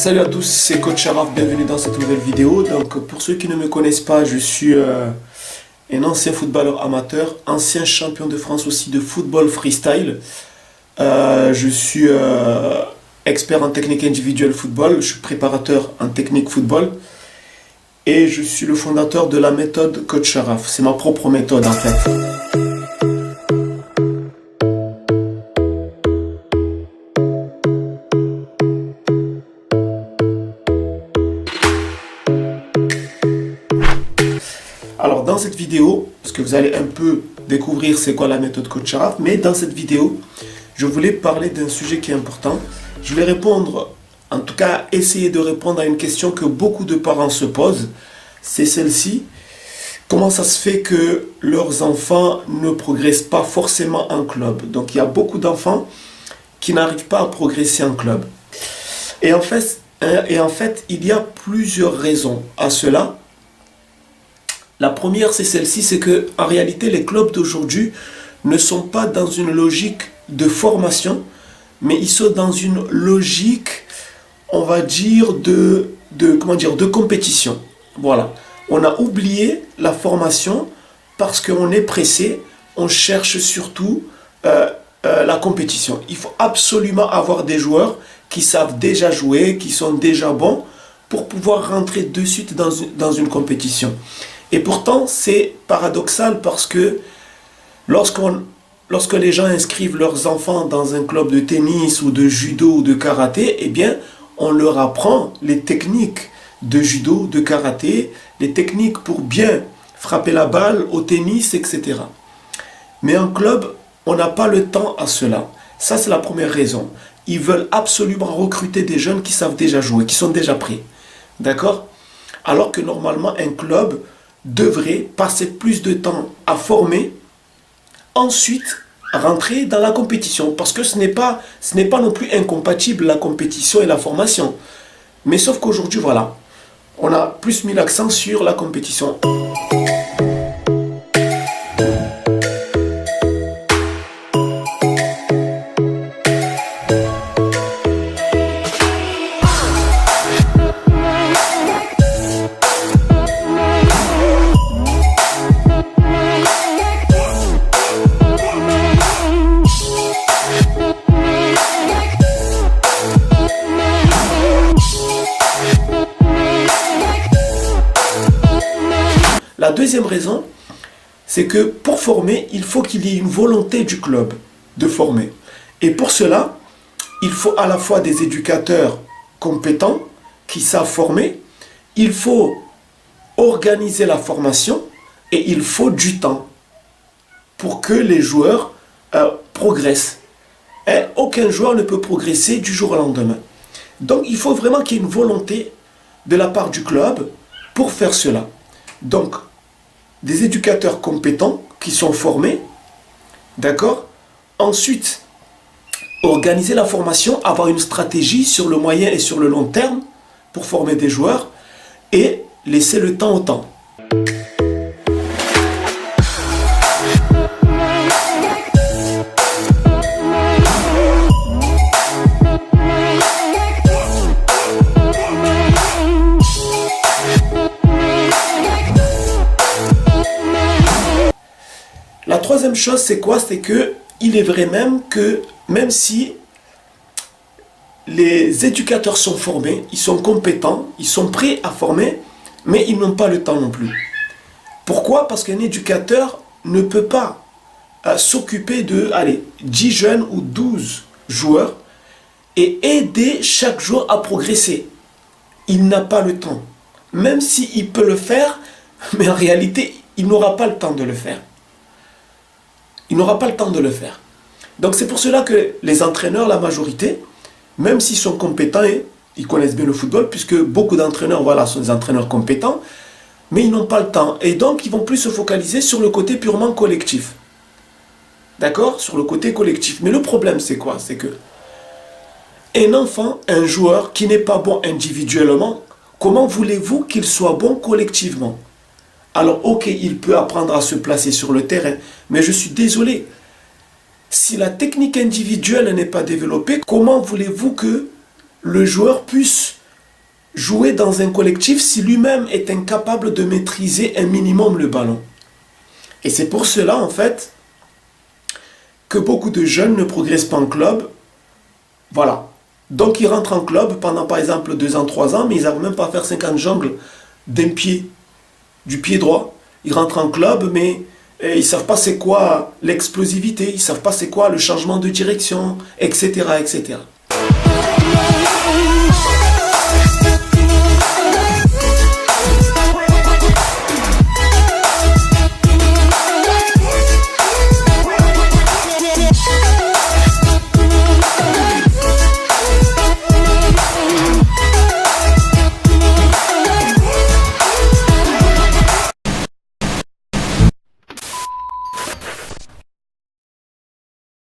Salut à tous, c'est Coach Sharaf, bienvenue dans cette nouvelle vidéo. Donc pour ceux qui ne me connaissent pas, je suis un ancien footballeur amateur, ancien champion de France aussi de football freestyle. Je suis expert en technique individuelle football, je suis préparateur en technique football et je suis le fondateur de la méthode Coach Sharaf. C'est ma propre méthode en fait. Alors dans cette vidéo, parce que vous allez un peu découvrir c'est quoi la méthode Coach Sharaf, mais dans cette vidéo, je voulais parler d'un sujet qui est important. Je vais répondre, en tout cas essayer de répondre à une question que beaucoup de parents se posent. C'est celle-ci. Comment ça se fait que leurs enfants ne progressent pas forcément en club? Donc il y a beaucoup d'enfants qui n'arrivent pas à progresser en club. Et en fait, il y a plusieurs raisons à cela. La première, c'est celle-ci, c'est que en réalité, les clubs d'aujourd'hui ne sont pas dans une logique de formation, mais ils sont dans une logique, on va dire, de compétition. Voilà. On a oublié la formation parce qu'on est pressé, on cherche surtout la compétition. Il faut absolument avoir des joueurs qui savent déjà jouer, qui sont déjà bons, pour pouvoir rentrer de suite dans une compétition. Et pourtant, c'est paradoxal parce que lorsque les gens inscrivent leurs enfants dans un club de tennis ou de judo ou de karaté, eh bien, on leur apprend les techniques de judo, de karaté, les techniques pour bien frapper la balle au tennis, etc. Mais en club, on n'a pas le temps à cela. Ça, c'est la première raison. Ils veulent absolument recruter des jeunes qui savent déjà jouer, qui sont déjà prêts. D'accord? Alors que normalement, un club devrait passer plus de temps à former, ensuite rentrer dans la compétition. Parce que ce n'est pas non plus incompatible la compétition et la formation. Mais sauf qu'aujourd'hui, voilà, on a plus mis l'accent sur la compétition. La deuxième raison, c'est que pour former, il faut qu'il y ait une volonté du club de former. Et pour cela, il faut à la fois des éducateurs compétents qui savent former, il faut organiser la formation et il faut du temps pour que les joueurs progressent. Et aucun joueur ne peut progresser du jour au lendemain. Donc il faut vraiment qu'il y ait une volonté de la part du club pour faire cela. Donc, des éducateurs compétents qui sont formés, d'accord? Ensuite, organiser la formation, avoir une stratégie sur le moyen et sur le long terme pour former des joueurs et laisser le temps au temps. La troisième chose, c'est quoi? C'est que il est vrai même que même si les éducateurs sont formés, ils sont compétents, ils sont prêts à former, mais ils n'ont pas le temps non plus. Pourquoi? Parce qu'un éducateur ne peut pas s'occuper de 10 jeunes ou 12 joueurs et aider chaque joueur à progresser. Il n'a pas le temps. Même s'il peut le faire, mais en réalité, il n'aura pas le temps de le faire. Il n'aura pas le temps de le faire. Donc c'est pour cela que les entraîneurs, la majorité, même s'ils sont compétents, ils connaissent bien le football, puisque beaucoup d'entraîneurs, voilà, sont des entraîneurs compétents, mais ils n'ont pas le temps. Et donc ils vont plus se focaliser sur le côté purement collectif. D'accord? Sur le côté collectif. Mais le problème, c'est quoi? C'est que un enfant, un joueur qui n'est pas bon individuellement, comment voulez-vous qu'il soit bon collectivement? Alors, ok, il peut apprendre à se placer sur le terrain, mais je suis désolé. Si la technique individuelle n'est pas développée, comment voulez-vous que le joueur puisse jouer dans un collectif si lui-même est incapable de maîtriser un minimum le ballon? Et c'est pour cela, en fait, que beaucoup de jeunes ne progressent pas en club. Voilà. Donc ils rentrent en club pendant par exemple 2 ans, 3 ans, mais ils n'arrivent même pas à faire 50 jongles d'un pied, du pied droit. Ils rentrent en club, mais ils ne savent pas c'est quoi l'explosivité, ils ne savent pas c'est quoi le changement de direction, etc., etc.